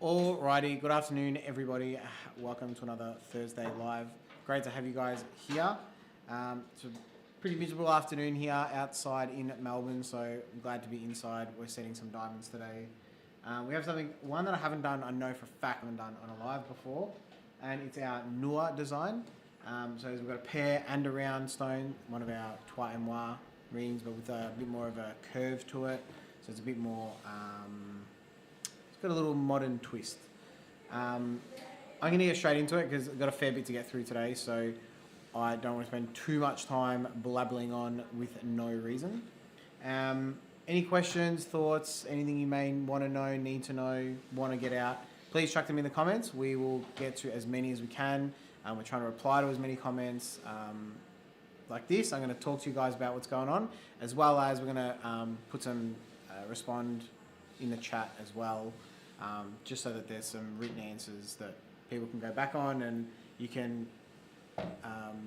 Alrighty, good afternoon, everybody. Welcome to another Thursday Live. Great to have you guys here. It's a pretty miserable afternoon here outside in Melbourne, so I'm glad to be inside. We're setting some diamonds today. We have one that I haven't done, I know for a fact I haven't done on a live before, and it's our Noor design. So we've got a pear and a round stone, one of our Trois et Moi rings, but with a bit more of a curve to it. So it's a bit more... got a little modern twist. I'm going to get straight into it because I've got a fair bit to get through today, so I don't want to spend too much time blabbling on with no reason. Any questions, thoughts, anything you may want to know, need to know, want to get out, please chuck them in the comments. We will get to as many as we can. We're trying to reply to as many comments like this. I'm going to talk to you guys about what's going on, as well as we're going to put some respond in the chat as well. Just so that there's some written answers that people can go back on and you can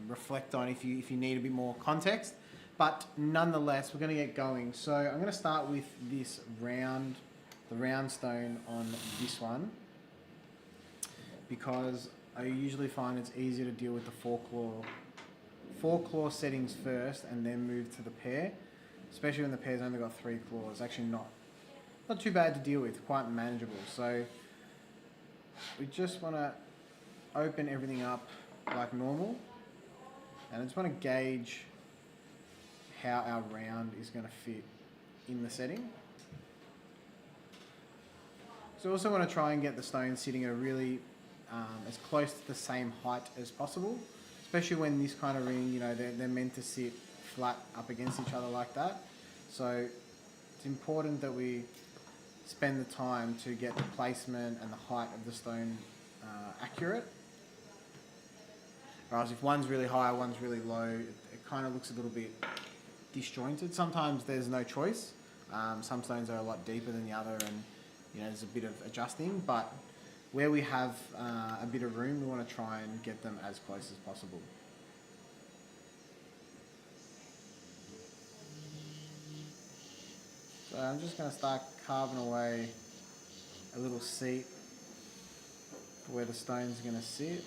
reflect on if you need a bit more context. But nonetheless, we're going to get going. So I'm going to start with the round stone on this one, because I usually find it's easier to deal with the four claw settings first and then move to the pear, especially when the pear's only got 3 claws. Actually not too bad to deal with, quite manageable. So we just want to open everything up like normal, and I just want to gauge how our round is going to fit in the setting. So also want to try and get the stones sitting at a really as close to the same height as possible, especially when this kind of ring, they're meant to sit flat up against each other like that. So it's important that we spend the time to get the placement and the height of the stone accurate. Whereas if one's really high, one's really low, it kind of looks a little bit disjointed. Sometimes there's no choice. Some stones are a lot deeper than the other, and there's a bit of adjusting. But where we have a bit of room, we want to try and get them as close as possible. So I'm just going to start carving away a little seat for where the stone's going to sit.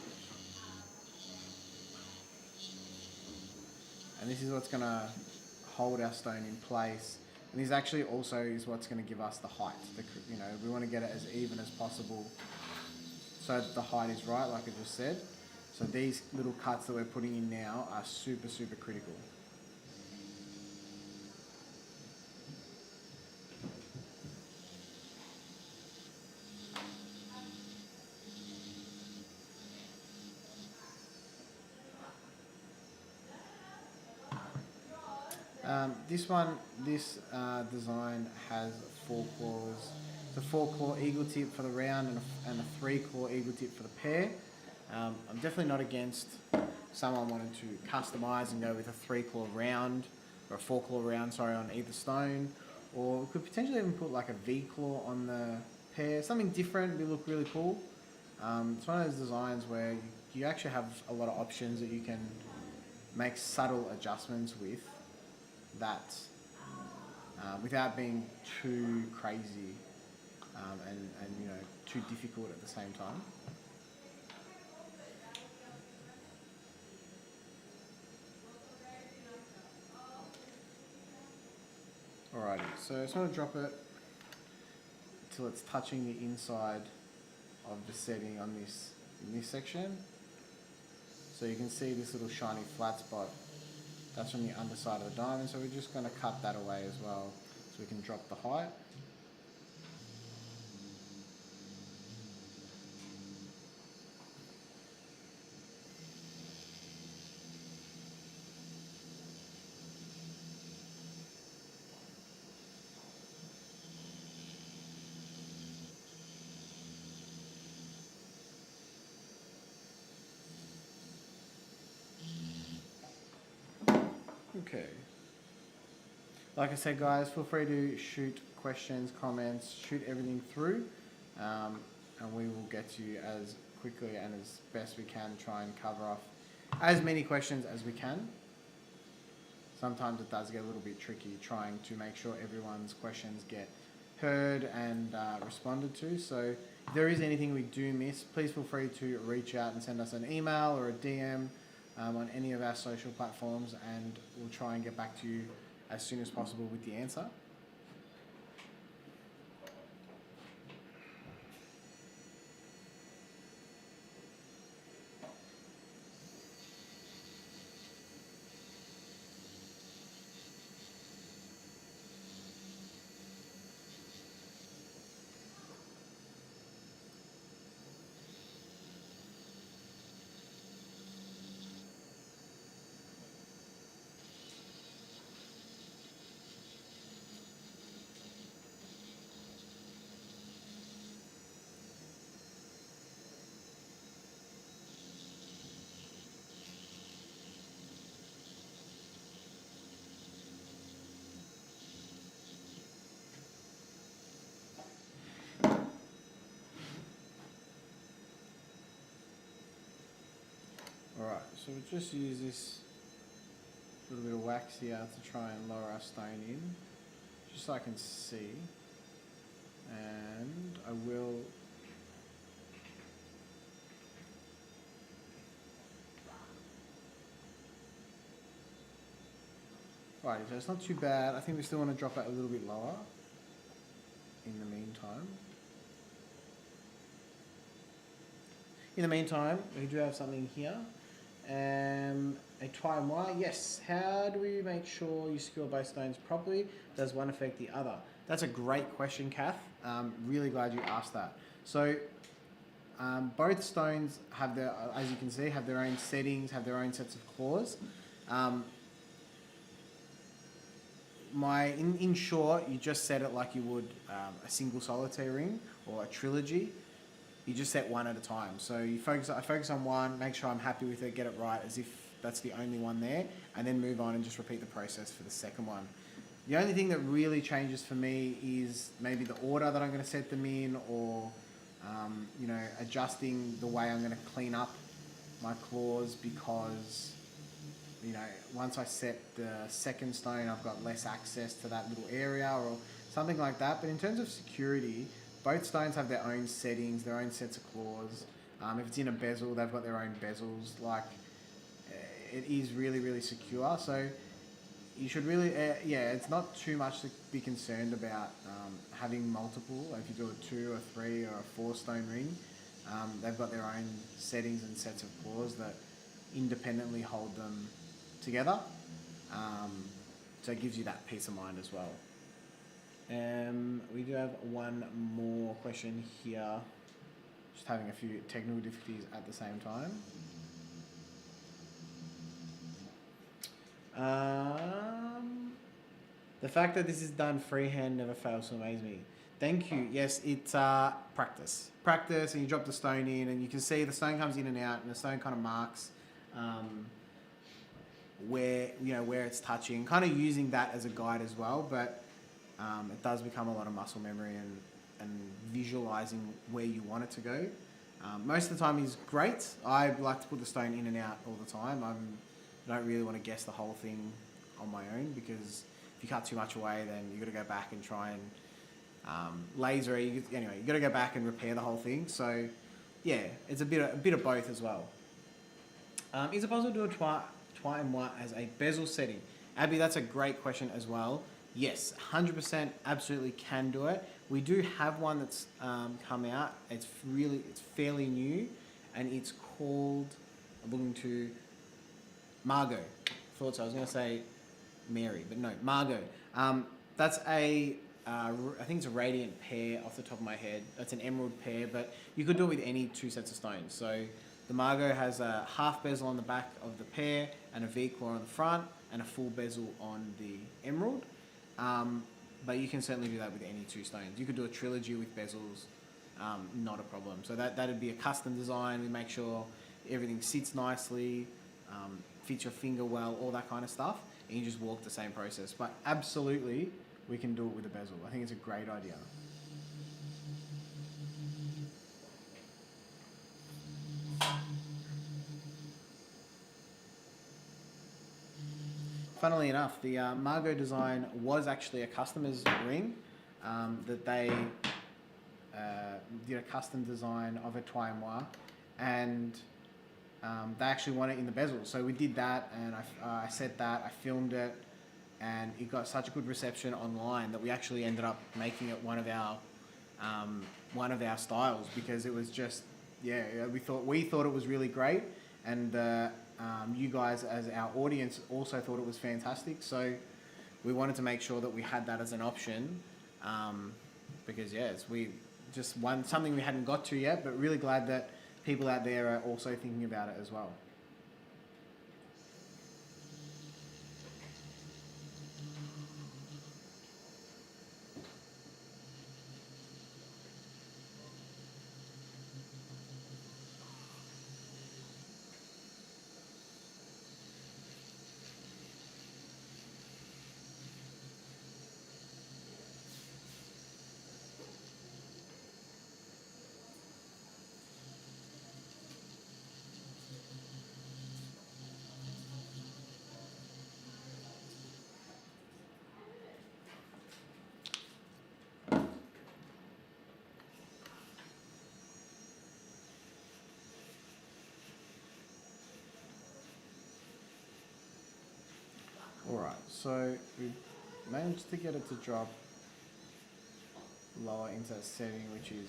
And this is what's going to hold our stone in place. And this actually also is what's going to give us the height. We want to get it as even as possible so that the height is right, like I just said. So these little cuts that we're putting in now are super, super critical. This design has 4 claws. The 4 claw eagle tip for the round and a 3 claw eagle tip for the pear. I'm definitely not against someone wanting to customize and go with a 3 claw round or a 4 claw round, on either stone. Or we could potentially even put like a V claw on the pear. Something different would look really cool. It's one of those designs where you actually have a lot of options that you can make subtle adjustments with that without being too crazy and too difficult at the same time. Alrighty, so I just want to drop it until it's touching the inside of the setting on in this section. So you can see this little shiny flat spot. That's from the underside of the diamond, so we're just going to cut that away as well so we can drop the height. Okay. Like I said, guys, feel free to shoot questions, comments, shoot everything through, and we will get to you as quickly and as best we can, try and cover off as many questions as we can. Sometimes it does get a little bit tricky trying to make sure everyone's questions get heard and responded to. So if there is anything we do miss, please feel free to reach out and send us an email or a DM on any of our social platforms, and we'll try and get back to you as soon as possible with the answer. Alright, so we'll just use this little bit of wax here to try and lower our stone in, just so I can see. And I will right, so it's not too bad. I think we still want to drop it a little bit lower in the meantime. In the meantime, we do have something here. A Taiwan, yes. How do we make sure you secure both stones properly? Does one affect the other? That's a great question, Kath. Really glad you asked that. So both stones have their, as you can see, have their own settings, have their own sets of claws. In short, you just set it like you would a single solitaire ring or a trilogy. You just set one at a time. So I focus on one, make sure I'm happy with it, get it right as if that's the only one there, and then move on and just repeat the process for the second one. The only thing that really changes for me is maybe the order that I'm going to set them in, or adjusting the way I'm going to clean up my claws, because once I set the second stone, I've got less access to that little area or something like that. But in terms of security, both stones have their own settings, their own sets of claws. If it's in a bezel, they've got their own bezels. It is really, really secure. So you should really, it's not too much to be concerned about having multiple. If you do a 2 or 3 or a 4 stone ring, they've got their own settings and sets of claws that independently hold them together. So it gives you that peace of mind as well. We do have one more question here. Just having a few technical difficulties at the same time. The fact that this is done freehand never fails to amaze me. Thank you. Yes, it's practice. Practice, and you drop the stone in, and you can see the stone comes in and out, and the stone kind of marks where it's touching. Kind of using that as a guide as well, but it does become a lot of muscle memory and visualizing where you want it to go. Most of the time is great. I like to put the stone in and out all the time. I don't really want to guess the whole thing on my own, because if you cut too much away, then you've got to go back and try and laser. Anyway, you got to go back and repair the whole thing. So yeah, it's a bit of both as well. Is it possible to do a Taiwan as a bezel setting? Abby, that's a great question as well. Yes, 100% absolutely can do it. We do have one that's come out. It's fairly new, and it's called, I'm looking to Margot. Thought so. I was going to say Mary, but no, Margot. That's I think it's a radiant pair off the top of my head. That's an emerald pair, but you could do it with any 2 sets of stones. So the Margot has a half bezel on the back of the pair and a V-claw on the front and a full bezel on the emerald. But you can certainly do that with any 2 stones. You could do a trilogy with bezels, not a problem. So that'd be a custom design. We make sure everything sits nicely, fits your finger well, all that kind of stuff, and you just walk the same process. But absolutely, we can do it with a bezel. I think it's a great idea. Funnily enough, the Margot design was actually a customer's ring. that they did a custom design of a Toy-Moi, and they actually want it in the bezel. So we did that, and I set that, I filmed it, and it got such a good reception online that we actually ended up making it one of our styles, because it was just, we thought it was really great, and you guys as our audience also thought it was fantastic. So we wanted to make sure that we had that as an option, because something we hadn't got to yet, but really glad that people out there are also thinking about it as well. Alright, so we managed to get it to drop lower into that setting, which is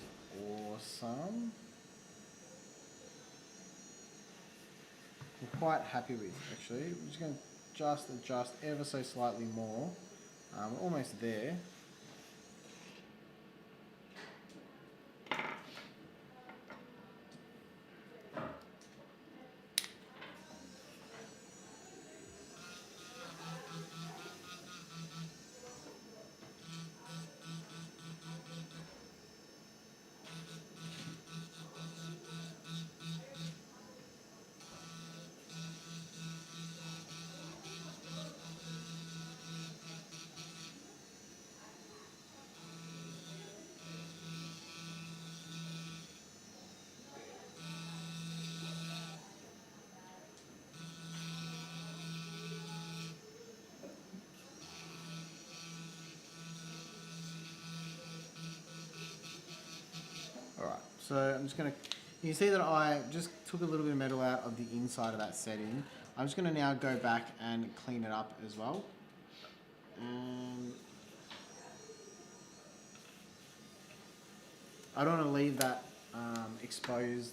awesome. I'm quite happy with, actually. We're just going to just adjust ever so slightly more. We're almost there. Alright, so I'm just going to, you can see that I just took a little bit of metal out of the inside of that setting. I'm just going to now go back and clean it up as well. I don't want to leave that exposed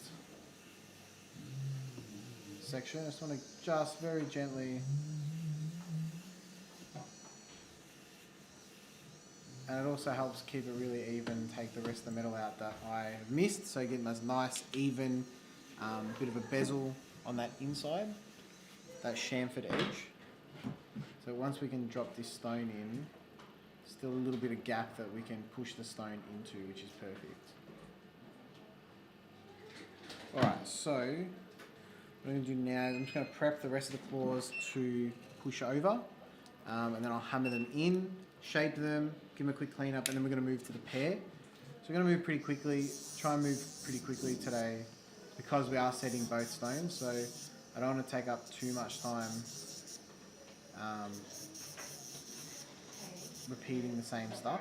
section. I just want to very gently, and it also helps keep it really even, take the rest of the metal out that I have missed, so you get a nice even bit of a bezel on that inside, that chamfered edge. So once we can drop this stone in, still a little bit of gap that we can push the stone into, which is perfect. Alright, so what I'm going to do now is I'm just going to prep the rest of the claws to push over, and then I'll hammer them in, shape them, give them a quick clean up, and then we're going to move to the pair. So we're going to move pretty quickly, try and move pretty quickly today, because we are setting both stones, so I don't want to take up too much time repeating the same stuff.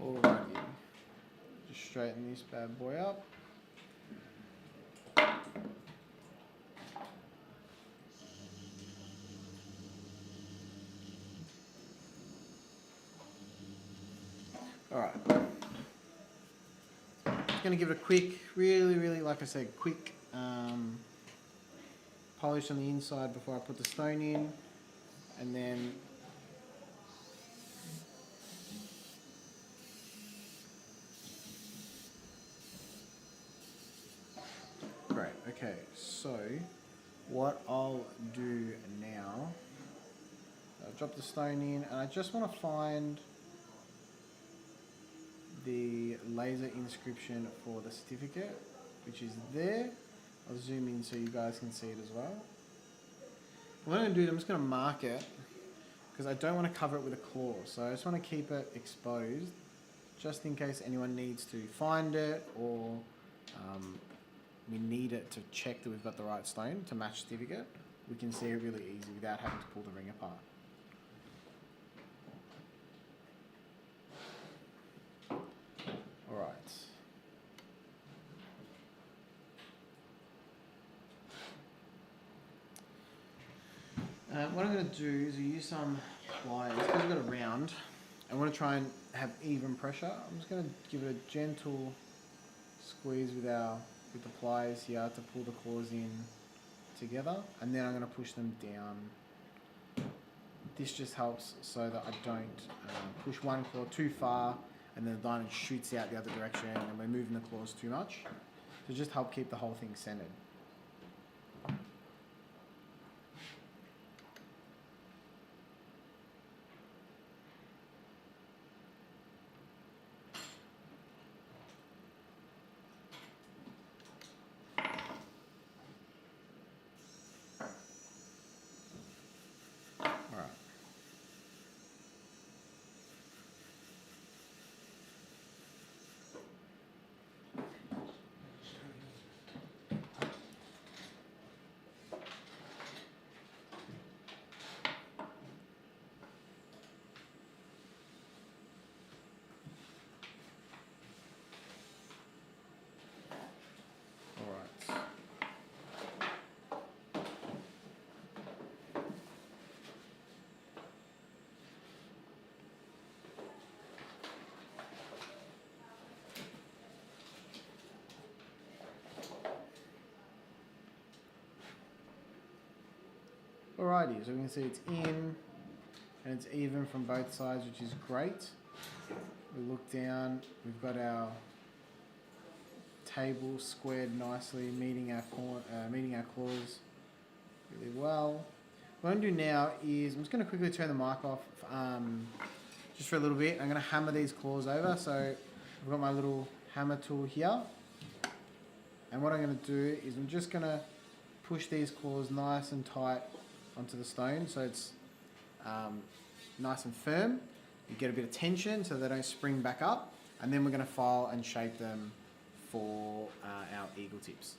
Alrighty, just straighten this bad boy up. Alright, just going to give it a quick, really, like I said, quick polish on the inside before I put the stone in, and then So, what I'll do now, I'll drop the stone in, and I just want to find the laser inscription for the certificate, which is there. I'll zoom in so you guys can see it as well. What I'm going to do is I'm just going to mark it because I don't want to cover it with a claw. So I just want to keep it exposed just in case anyone needs to find it, or we need it to check that we've got the right stone to match certificate. We can see it really easy without having to pull the ring apart. Alright. What I'm going to do is use some pliers, because we've got a round. I want to try and have even pressure. I'm just going to give it a gentle squeeze with the pliers here to pull the claws in together, and then I'm going to push them down. This just helps so that I don't push one claw too far and then the diamond shoots out the other direction and we're moving the claws too much. So just help keep the whole thing centered. Alrighty, so we can see it's in and it's even from both sides, which is great. We look down, we've got our table squared nicely, meeting our claws really well. What I'm going to do now is I'm just going to quickly turn the mic off just for a little bit. I'm going to hammer these claws over. So I've got my little hammer tool here. And what I'm going to do is I'm just going to push these claws nice and tight onto the stone so it's nice and firm. You get a bit of tension so they don't spring back up, and then we're going to file and shape them for our eagle tips.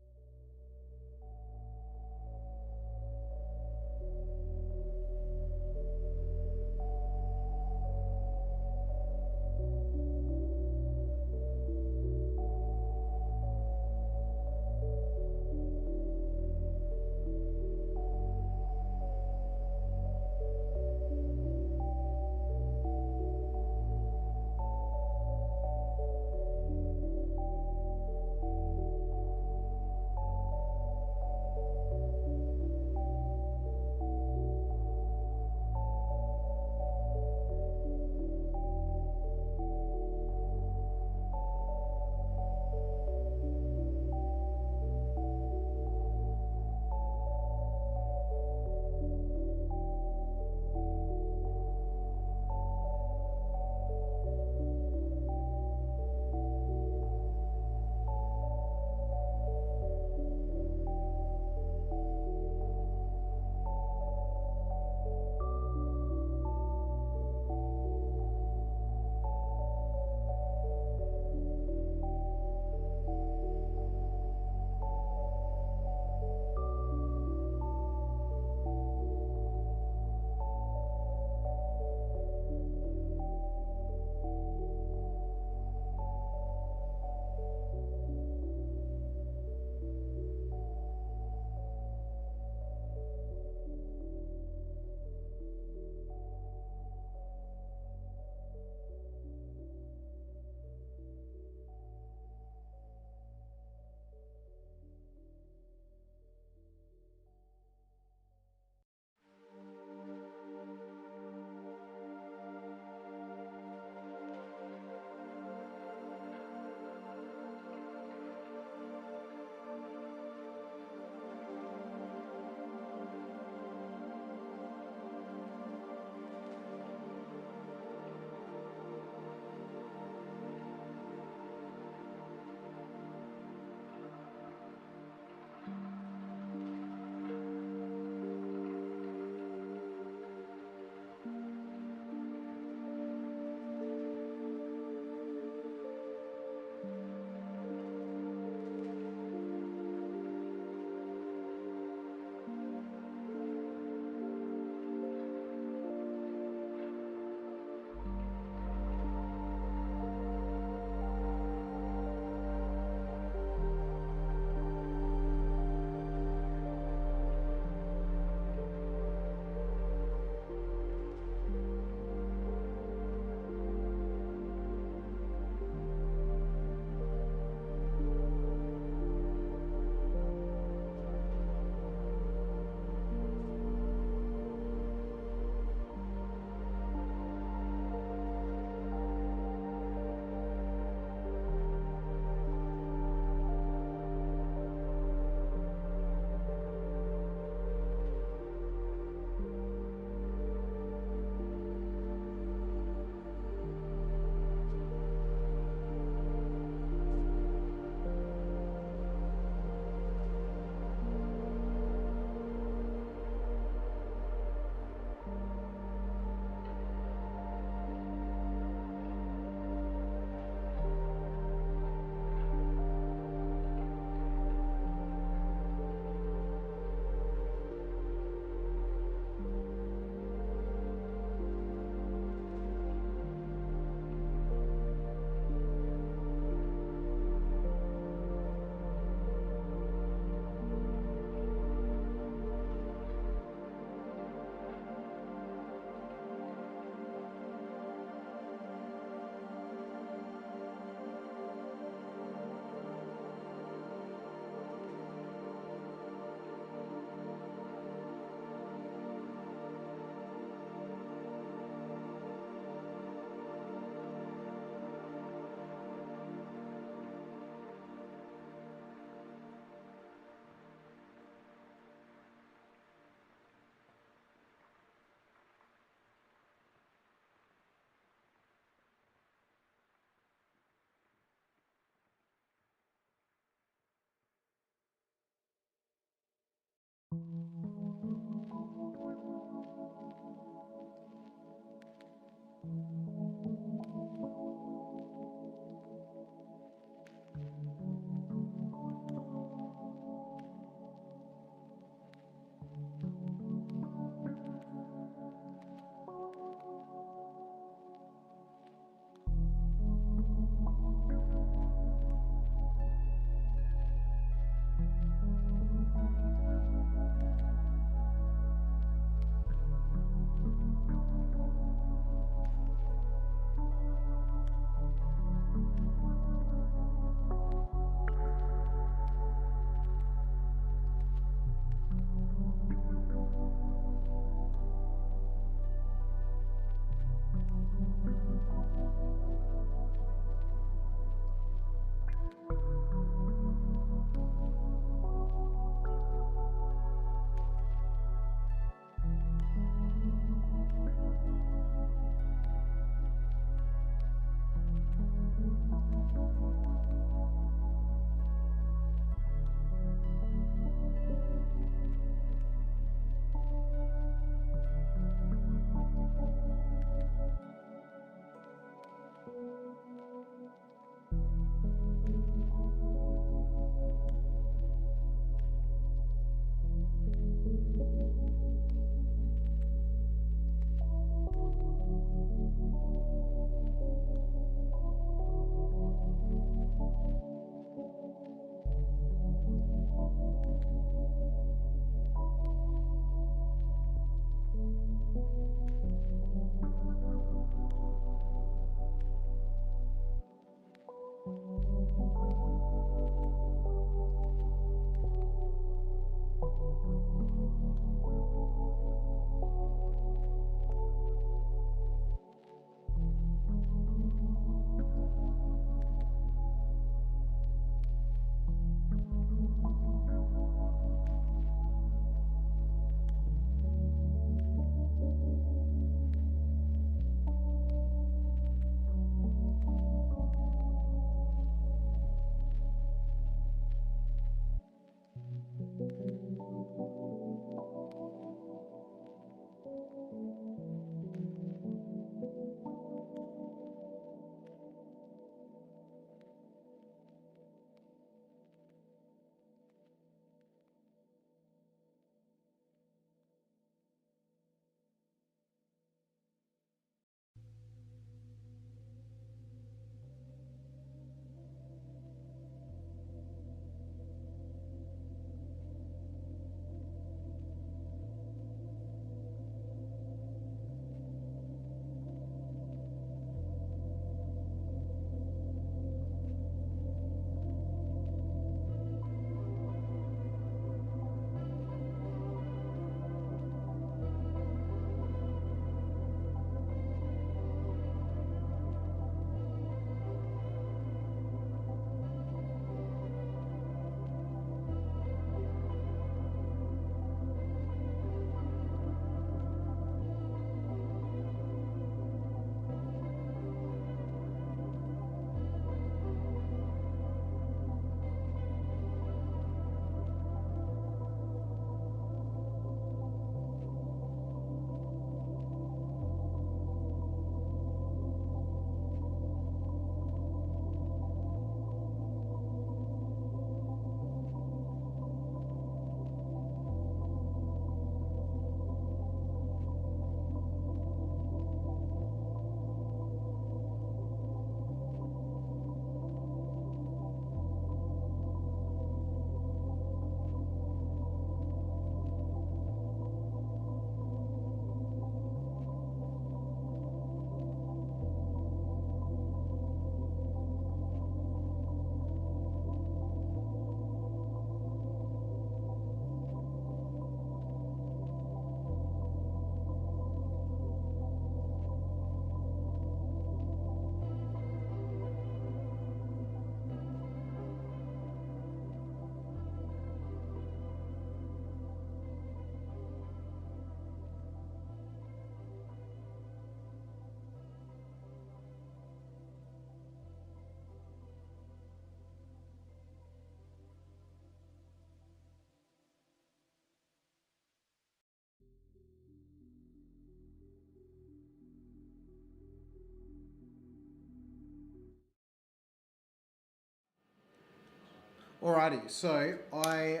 Alrighty, so I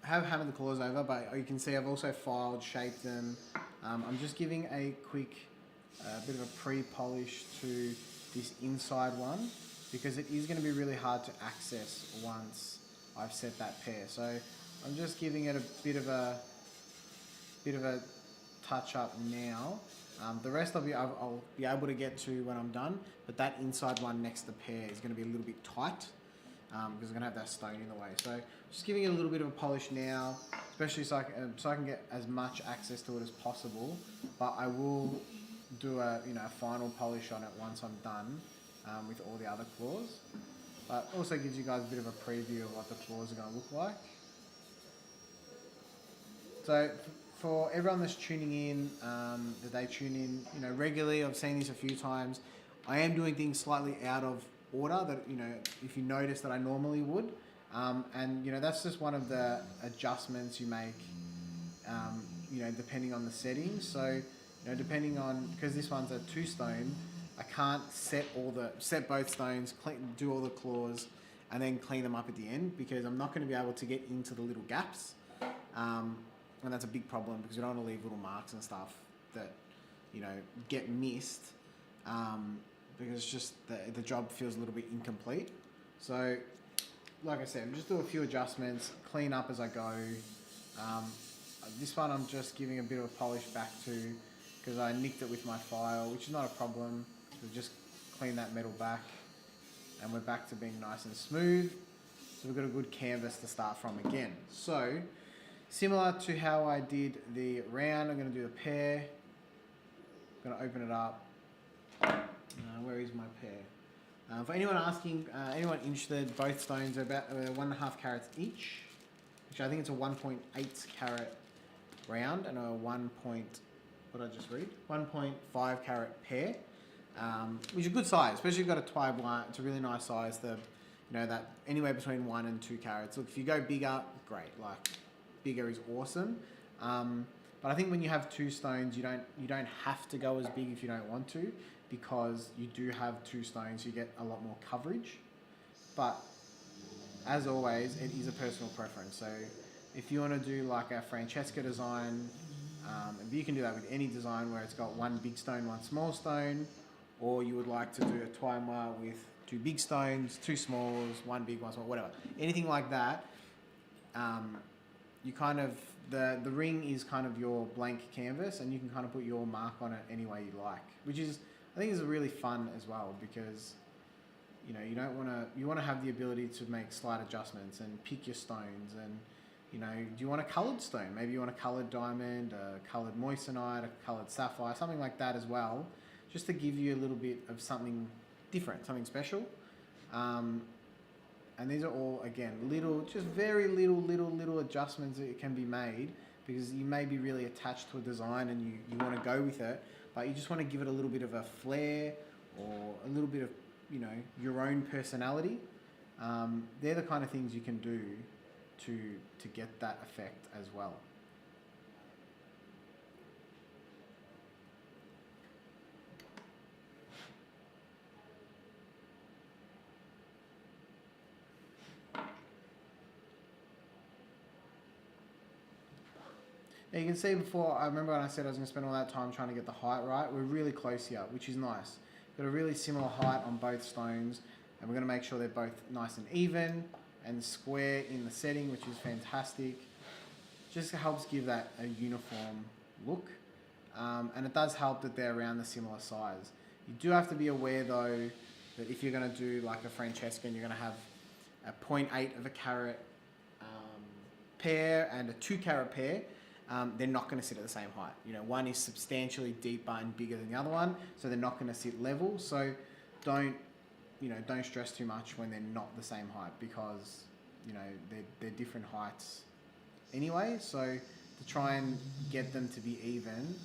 have hammered the claws over, but you can see I've also filed, shaped them. I'm just giving a quick bit of a pre-polish to this inside one because it is going to be really hard to access once I've set that pair. So I'm just giving it a bit of a touch up now. The rest I'll be able to get to when I'm done, but that inside one next to the pair is going to be a little bit tight because I'm going to have that stone in the way. So just giving it a little bit of a polish now, especially so I can get as much access to it as possible. But I will do a final polish on it once I'm done with all the other claws. But also gives you guys a bit of a preview of what the claws are going to look like. So for everyone that's tuning in, that they tune in, regularly, I've seen this a few times. I am doing things slightly out of order that, if you notice that I normally would. And that's just one of the adjustments you make, depending on the settings. So, depending on, because this one's a 2-stone, I can't set both stones, do all the claws, and then clean them up at the end because I'm not going to be able to get into the little gaps. And that's a big problem because we don't want to leave little marks and stuff that, get missed because it's just the job feels a little bit incomplete. So, like I said, just do a few adjustments, clean up as I go. This one I'm just giving a bit of a polish back to because I nicked it with my file, which is not a problem. So just clean that metal back and we're back to being nice and smooth. So we've got a good canvas to start from again. So, similar to how I did the round, I'm going to do the pair. I'm going to open it up. Where is my pair? For anyone asking, anyone interested, both stones are about 1.5 carats each, which I think it's a 1.8 carat round and a 1.5 carat pair, which is a good size, especially if you've got a twine one. It's a really nice size. That anywhere between 1 and 2 carats. Look, if you go bigger, great. Like, bigger is awesome. But I think when you have 2 stones, you don't have to go as big if you don't want to, because you do have 2 stones, you get a lot more coverage. But as always, it is a personal preference. So if you want to do like a Francesca design, you can do that with any design where it's got 1 big stone, 1 small stone, or you would like to do a toimoir with 2 big stones, 2 smalls, 1 big, 1 small, whatever. Anything like that. You kind of, the ring is kind of your blank canvas and you can kind of put your mark on it any way you like, which is, I think is really fun as well because, you want to have the ability to make slight adjustments and pick your stones and, do you want a coloured stone? Maybe you want a coloured diamond, a coloured moissanite, a coloured sapphire, something like that as well, just to give you a little bit of something different, something special. And these are all, again, just very little adjustments that can be made because you may be really attached to a design and you want to go with it, but you just want to give it a little bit of a flair or a little bit of, your own personality. They're the kind of things you can do to get that effect as well. Now you can see before, I remember when I said I was going to spend all that time trying to get the height right, we're really close here, which is nice. Got a really similar height on both stones, and we're going to make sure they're both nice and even and square in the setting, which is fantastic. Just helps give that a uniform look, and it does help that they're around the similar size. You do have to be aware though that if you're going to do like a Francesca and you're going to have a 0.8 of a carat pair and a 2 carat pair, they're not going to sit at the same height. One is substantially deeper and bigger than the other one, so they're not going to sit level. So don't stress too much when they're not the same height because, they're different heights anyway. So to try and get them to be even,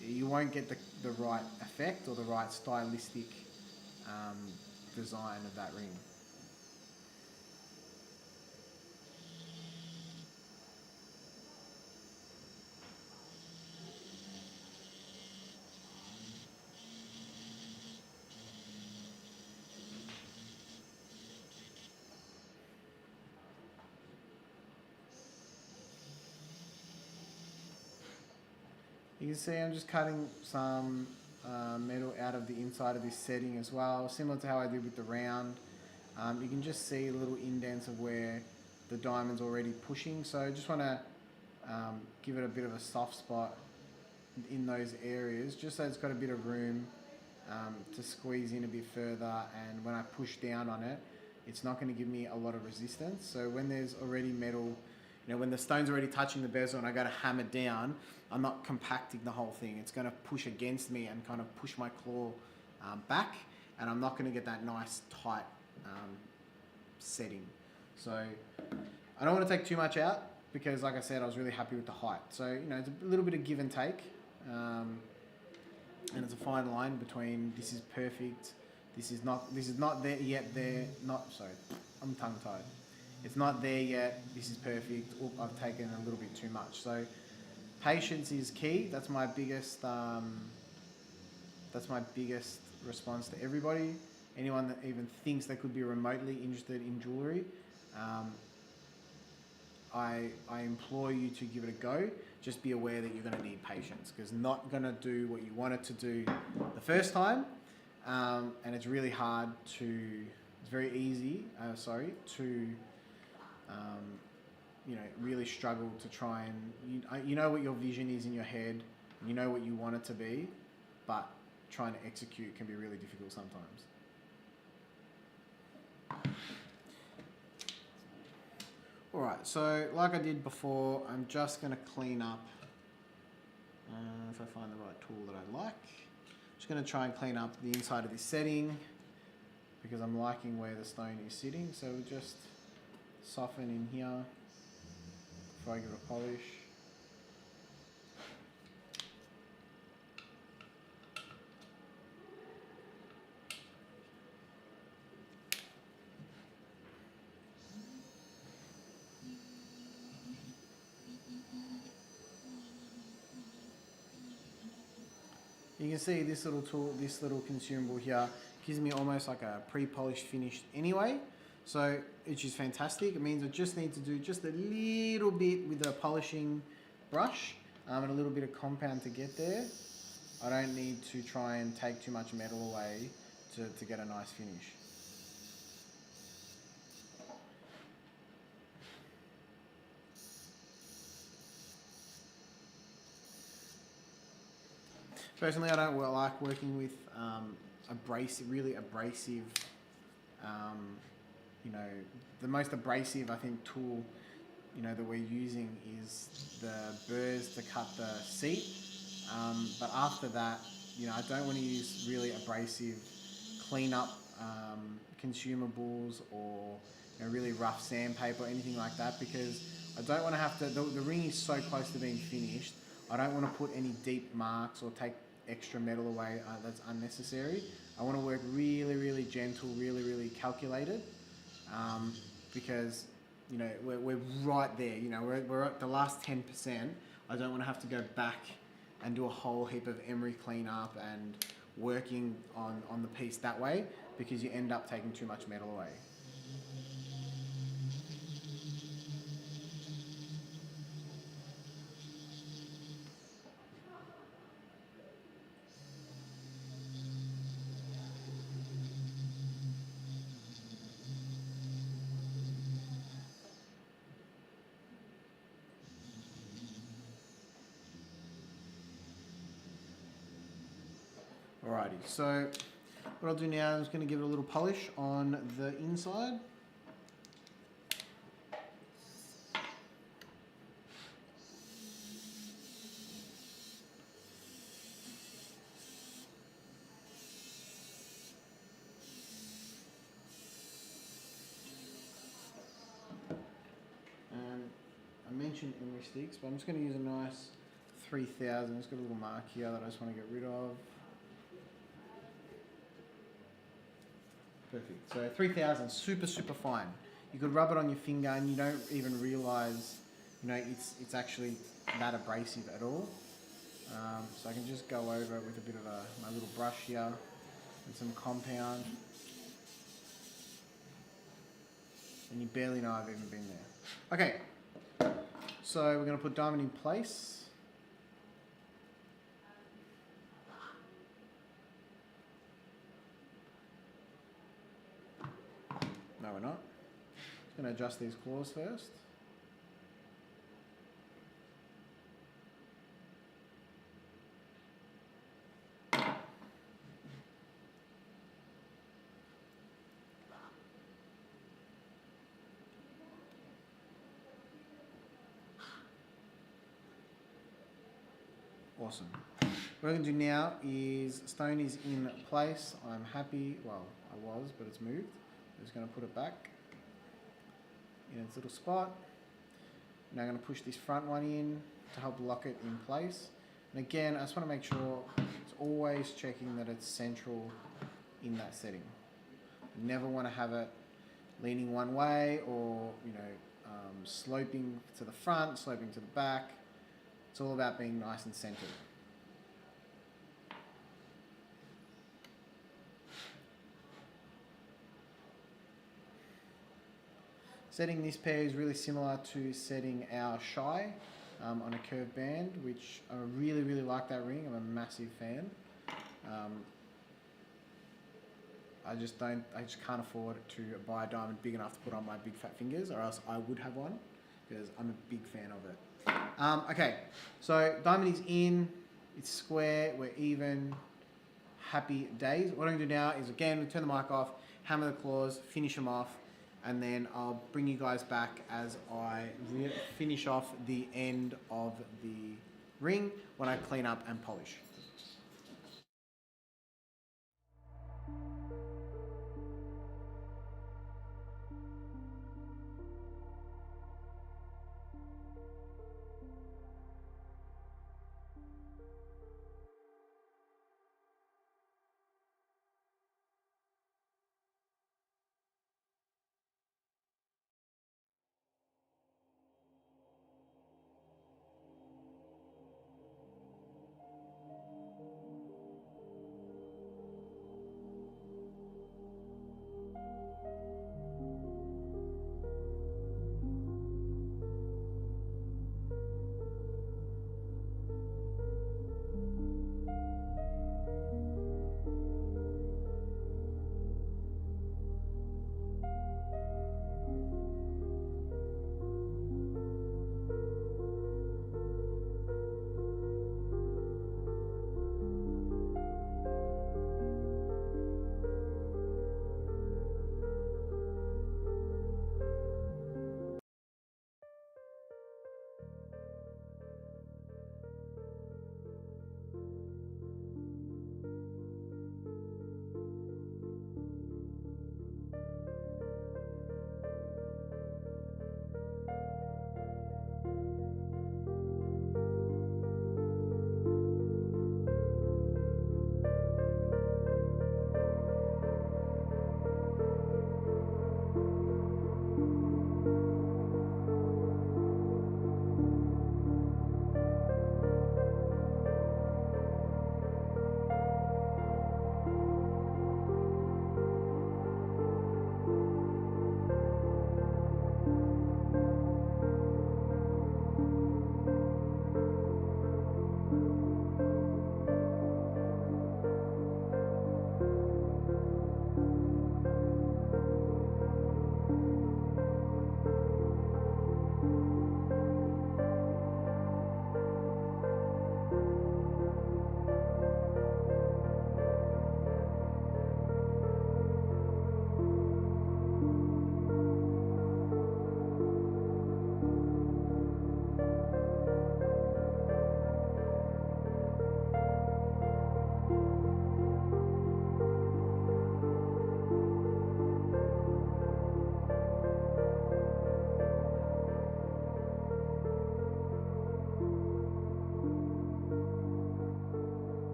you won't get the right effect or the right stylistic design of that ring. You can see I'm just cutting some metal out of the inside of this setting as well, similar to how I did with the round. You can just see little indents of where the diamond's already pushing, so I just want to give it a bit of a soft spot in those areas, just so it's got a bit of room to squeeze in a bit further, and when I push down on it, it's not going to give me a lot of resistance. So when there's already metal, when the stone's already touching the bezel and I go to hammer down, I'm not compacting the whole thing. It's going to push against me and kind of push my claw back, and I'm not going to get that nice tight setting. So I don't want to take too much out because, like I said, I was really happy with the height. So it's a little bit of give and take, and it's a fine line between this is perfect, this is not there yet. I'm tongue tied. It's not there yet. This is perfect. Oh, I've taken a little bit too much. So patience is key. That's my biggest. That's my biggest response to everybody. Anyone that even thinks they could be remotely interested in jewelry, I implore you to give it a go. Just be aware that you're going to need patience, because it's not going to do what you want it to do the first time, and it's really hard to. It's very easy. To really struggle to try and you know what your vision is in your head, you know what you want it to be, but trying to execute can be really difficult sometimes. Alright, so like I did before, I'm just going to clean up, if I find the right tool that I like. Just going to try and clean up the inside of this setting, because I'm liking where the stone is sitting. So we'll just soften in here before I give it a polish. You can see this little tool, this little consumable here, gives me almost like a pre-polished finish anyway. So, which is fantastic. It means I just need to do just a little bit with a polishing brush and a little bit of compound to get there. I don't need to try and take too much metal away to get a nice finish. Personally, I don't like working with really abrasive, the most abrasive, I think, tool, that we're using is the burrs to cut the seat. But after that, I don't want to use really abrasive cleanup consumables or really rough sandpaper or anything like that, because I don't want to have to, the ring is so close to being finished, I don't want to put any deep marks or take extra metal away that's unnecessary. I want to work really, really gentle, really, really calculated, because we're right there. We're at the last 10%. I don't want to have to go back and do a whole heap of emery cleanup and working on the piece that way, because you end up taking too much metal away. Alrighty, so what I'll do now is going to give it a little polish on the inside. And I mentioned emery sticks, but I'm just going to use a nice 3000. It's got a little mark here that I just want to get rid of. Perfect. So 3000, super, super fine. You could rub it on your finger and you don't even realise, it's actually that abrasive at all. So I can just go over it with a bit of my little brush here and some compound. And you barely know I've even been there. Okay, so we're going to put diamond in place. No, we're not. Just going to adjust these claws first. Awesome. What I'm going to do now is stone is in place. I'm happy. Well, I was, but it's moved. I'm just going to put it back in its little spot. Now I'm going to push this front one in to help lock it in place. And again, I just want to make sure it's always checking that it's central in that setting. You never want to have it leaning one way or, sloping to the front, sloping to the back. It's all about being nice and centered. Setting this pair is really similar to setting our Shy on a curved band, which I really, really like that ring. I'm a massive fan. I just can't afford to buy a diamond big enough to put on my big fat fingers, or else I would have one, because I'm a big fan of it. Okay, so diamond is in, it's square, we're even, happy days. What I'm going to do now is, again, we turn the mic off, hammer the claws, finish them off, and then I'll bring you guys back as I finish off the end of the ring when I clean up and polish.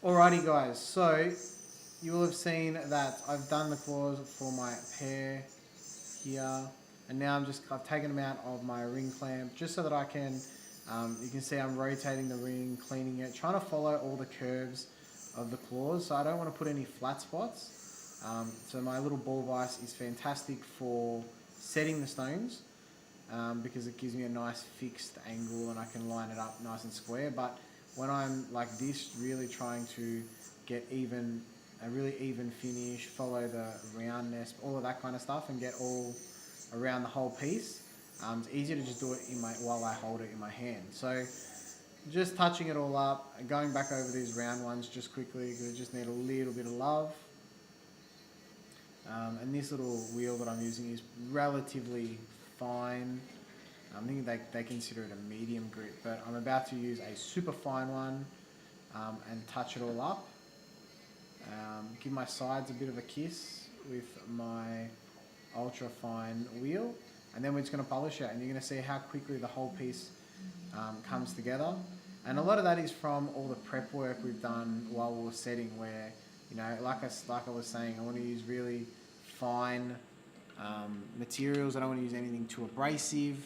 Alrighty guys, so you will have seen that I've done the claws for my pair here, and now I've taken them out of my ring clamp just so that I can, you can see I'm rotating the ring, cleaning it, trying to follow all the curves of the claws, so I don't want to put any flat spots. So my little ball vise is fantastic for setting the stones, because it gives me a nice fixed angle and I can line it up nice and square. But when I'm like this, really trying to get a really even finish, follow the roundness, all of that kind of stuff, and get all around the whole piece, it's easier to just do it while I hold it in my hand. So just touching it all up, going back over these round ones just quickly because I just need a little bit of love. And this little wheel that I'm using is relatively fine. I think they consider it a medium grit, but I'm about to use a super fine one, and touch it all up. Give my sides a bit of a kiss with my ultra fine wheel, and then we're just going to polish it, and you're going to see how quickly the whole piece comes together. And a lot of that is from all the prep work we've done while we were setting, where, you know, like I was saying, I want to use really fine materials. I don't want to use anything too abrasive.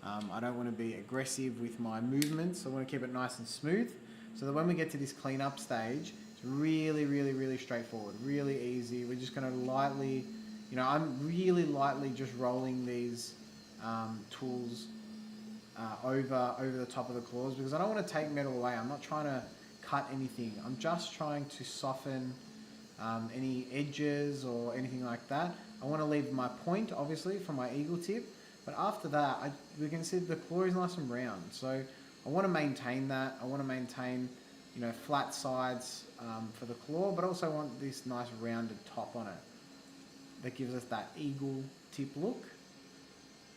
I don't want to be aggressive with my movements. I want to keep it nice and smooth, so that when we get to this cleanup stage, it's really, really, really straightforward, really easy. We're just going to lightly, you know, I'm really lightly just rolling these tools over the top of the claws, because I don't want to take metal away. I'm not trying to cut anything. I'm just trying to soften any edges or anything like that. I want to leave my point, obviously, for my eagle tip. But after that, we can see the claw is nice and round. So I want to maintain that. I want to maintain, you know, flat sides for the claw, but also want this nice rounded top on it that gives us that eagle tip look.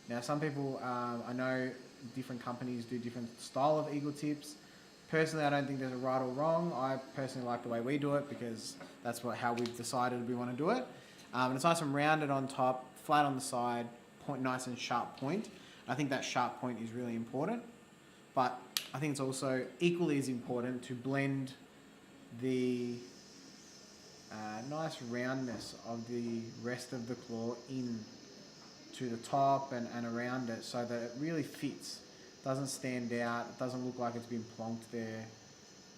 Now, some people, I know different companies do different style of eagle tips. Personally, I don't think there's a right or wrong. I personally like the way we do it because that's how we've decided we want to do it. And it's nice and rounded on top, flat on the side, point, nice and sharp point. I think that sharp point is really important, but I think it's also equally as important to blend the nice roundness of the rest of the claw in to the top and around it, so that it really fits, doesn't stand out, it doesn't look like it's been plonked there.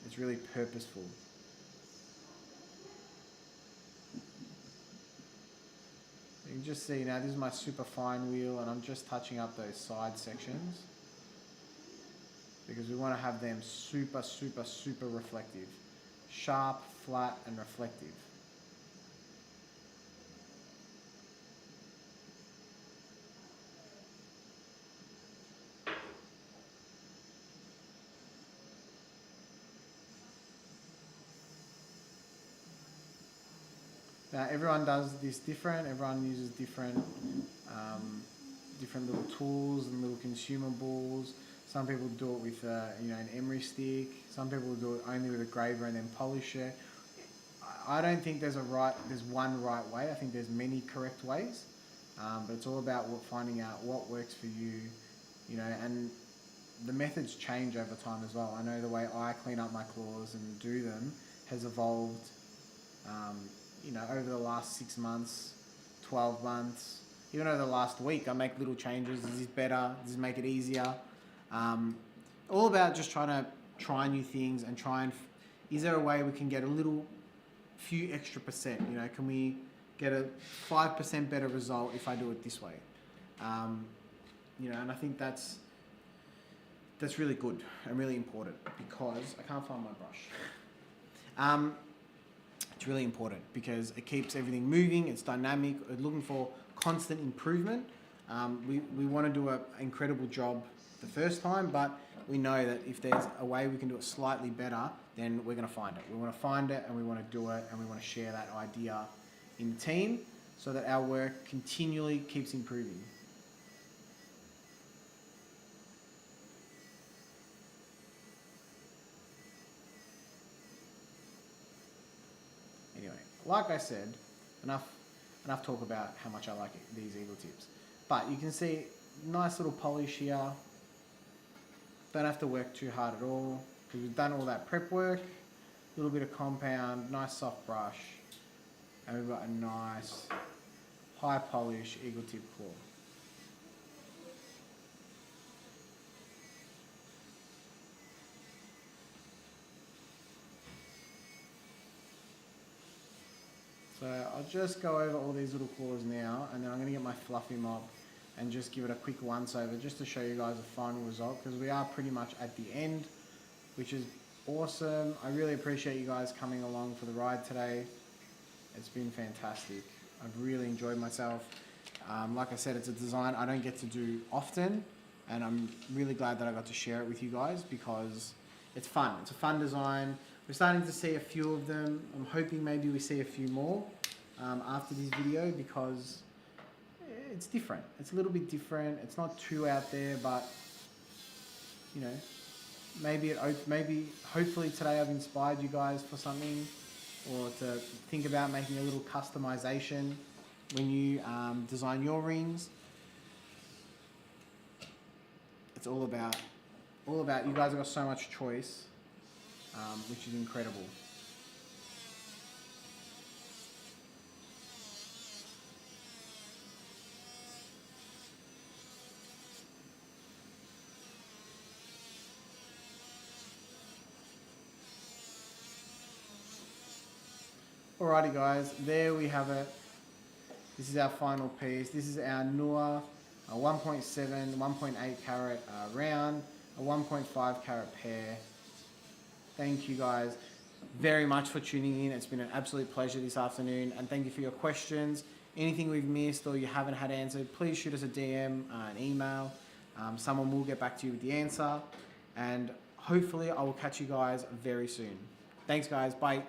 It's really purposeful. You can just see now, this is my super fine wheel, and I'm just touching up those side sections because we want to have them super, super, super reflective. Sharp, flat, and reflective. Now, everyone does this different. Everyone uses different little tools and little consumables. Some people do it with an emery stick. Some people do it only with a graver and then polish it. I don't think there's one right way. I think there's many correct ways, but it's all about finding out what works for you, you know. And the methods change over time as well. I know the way I clean up my claws and do them has evolved. Over the last 6 months, 12 months, even over the last week, I make little changes. Is this better? Does this make it easier? All about just trying to try new things and is there a way we can get few extra percent? You know, can we get a 5% better result if I do it this way? And I think that's really good and really important, because I can't find my brush. It's really important because it keeps everything moving. It's dynamic. We're looking for constant improvement. We want to do an incredible job the first time, but we know that if there's a way we can do it slightly better, then we're going to find it. We want to find it, and we want to do it, and we want to share that idea in the team so that our work continually keeps improving. Anyway, like I said, enough talk about how much I like these eagle tips. But you can see, nice little polish here. Don't have to work too hard at all because we've done all that prep work. little bit of compound, nice soft brush, and we've got a nice high polish eagle tip claw. So I'll just go over all these little claws now, and then I'm going to get my fluffy mop and just give it a quick once over just to show you guys the final result, because we are pretty much at the end, which is awesome. I really appreciate you guys coming along for the ride today. It's been fantastic. I've really enjoyed myself. Like I said, it's a design I don't get to do often, and I'm really glad that I got to share it with you guys because it's fun. It's a fun design. We're starting to see a few of them. I'm hoping maybe we see a few more after this video because it's different. It's a little bit different. It's not too out there, but you know, maybe hopefully today I've inspired you guys for something, or to think about making a little customization when you design your rings. It's all about you guys have got so much choice, which is incredible. Alrighty guys, there we have it. This is our final piece. This is our Noor 1.7, 1.8 carat round, a 1.5 carat pair. Thank you guys very much for tuning in. It's been an absolute pleasure this afternoon, and thank you for your questions. Anything we've missed or you haven't had answered, please shoot us a DM, an email. Someone will get back to you with the answer, and hopefully I will catch you guys very soon. Thanks guys, bye.